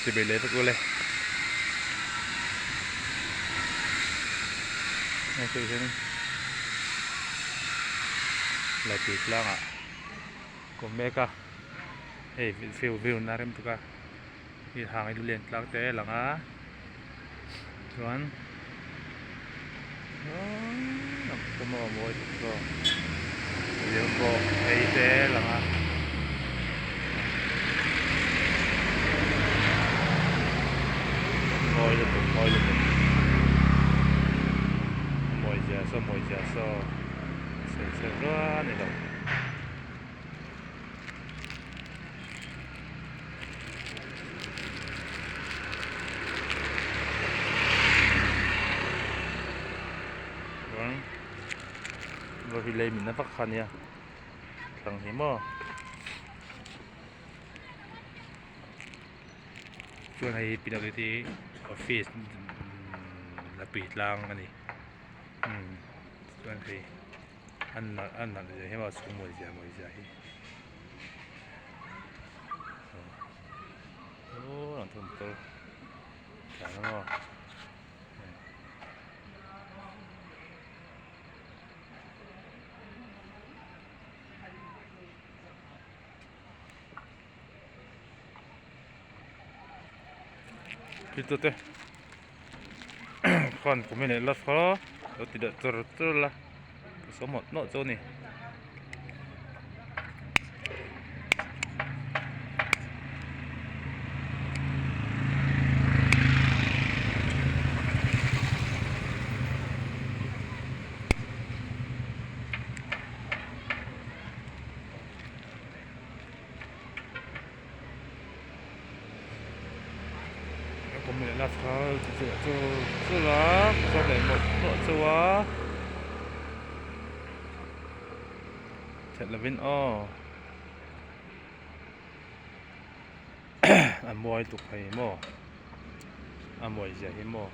집에 내버려. Ito yun. Lapit lang ah. Kung meka. Eh, view na rin ito ka. Hangin ulit lang tayo lang ah. Tuan. Oh, nakumawa ito. Yun po. Eh, tayo lang ah. Mooi so. Seruan ito. Bilay min na pakanya. Tanghi mo. Chuan ay pinagiti office lapit lang ani. Chuan ay an dia hema sumo dia mo dia. Oh, nonton betul. Jangan mo. Itu teh kan kumain elas kalau tidak tertul lah somot no so ni kumain elas kalau tu lah sampai no tua Levin oh amoy tục hay mo amoy giờ hay mo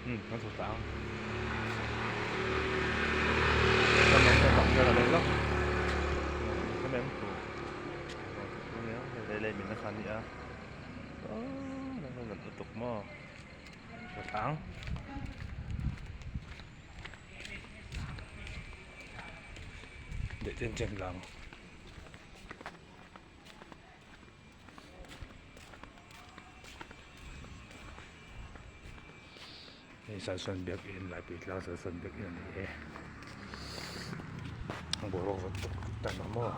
nó thuộc tao cái tổng ra là đây lắm cái này cũng đây lên mình nó khăn đi á đó nó gần tục mo thuộc tao để trên chân lòng sản xuất việc in lại bị lao sản xuất việc in này không bỏ vào tận nó mua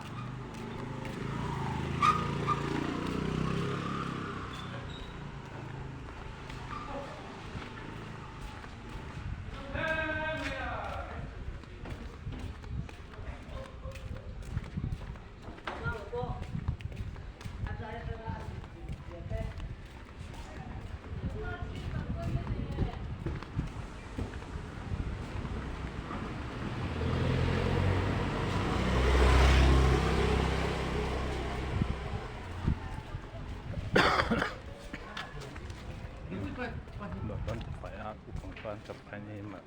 Bahkan supaya aku pelan capainya mak.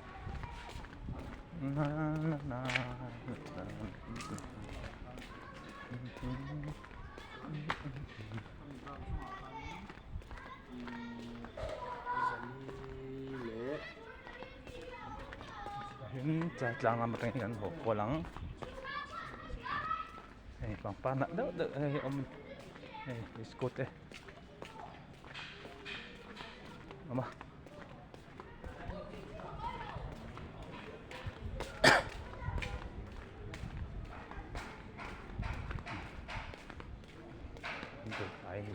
Yun, chat lang naman tingin ko lang. Eh, pang panak daw, biskut eh. Mama. Untuk air.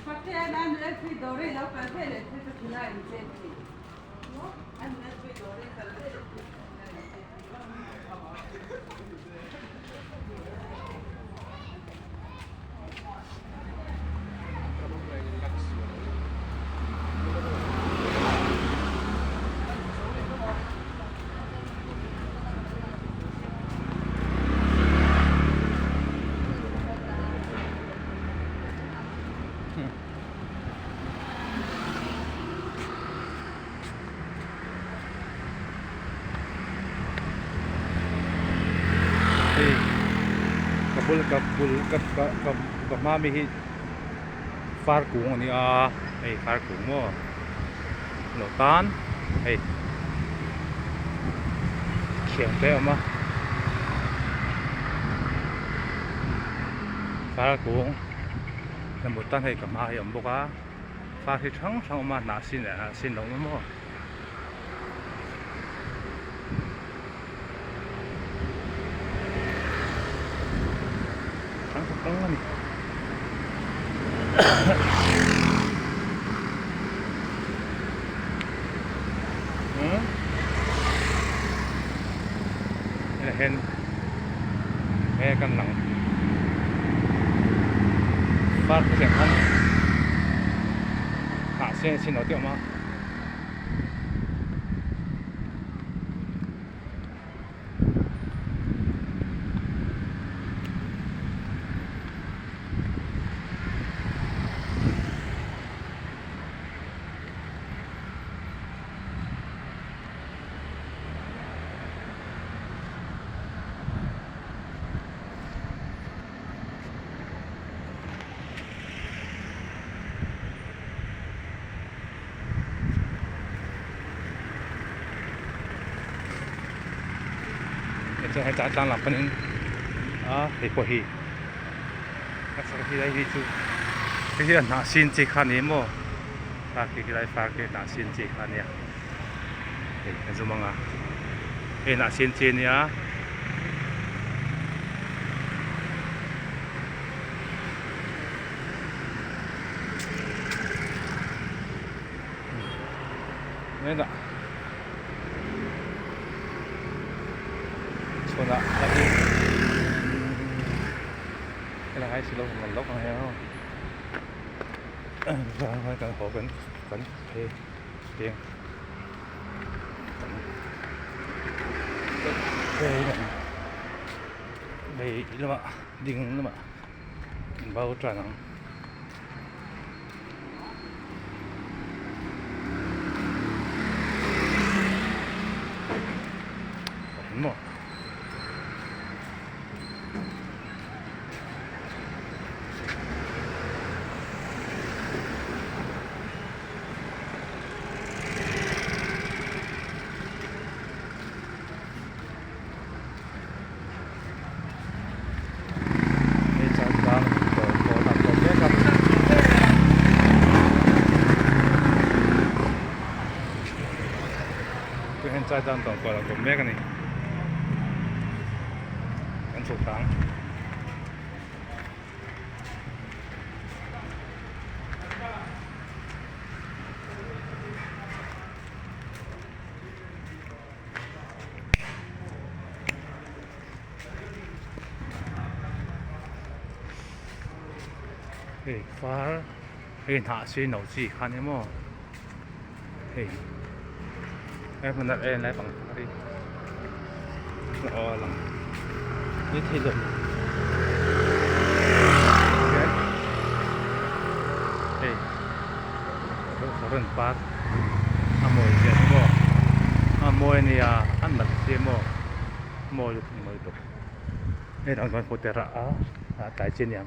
Perché hanno il fritore, la per te le fritto finale in กับมามีฟาร์กุ้งนี่ฟาร์กุ้งมั้งโลตันเขียงเตะมาฟาร์กุ้งน้ำบุตันกับมาอย่างบุกฟาร์ที่ช่างมาหนาสินลงมั้งนี่เห็นแม่กันหลังฟาดเสียงท่านหาเส้นชิ้นเอาเตี้ยมาจะให้จ่ายตังค์หลับปนึงเฮ้ยพอฮีก็สักทีได้ที่ที่หน้าสินจีคันนี้มั้งฝากที่ได้ฝากที่หน้าสินจีคันนี้เฮ้ยเป็นสมังหน้าสินจีเนี่ยนี่น่ะSoalnya lagi cái hai silo mình lốc này không phải cần hộ cần thuê tiền đây là mà điên là mà bao tràn nắng đúng rồi hiện tại đang tổng gọi là gồm mấy cái này ăn sụp tháng phá hạ suy nấu gì khăn em mò em mình đặt em lấy bằng đi làm như thế rồi đây có phần phát mồi gì mò mồi này ăn bật gì mồi được đây đang còn có thể tại trên nhà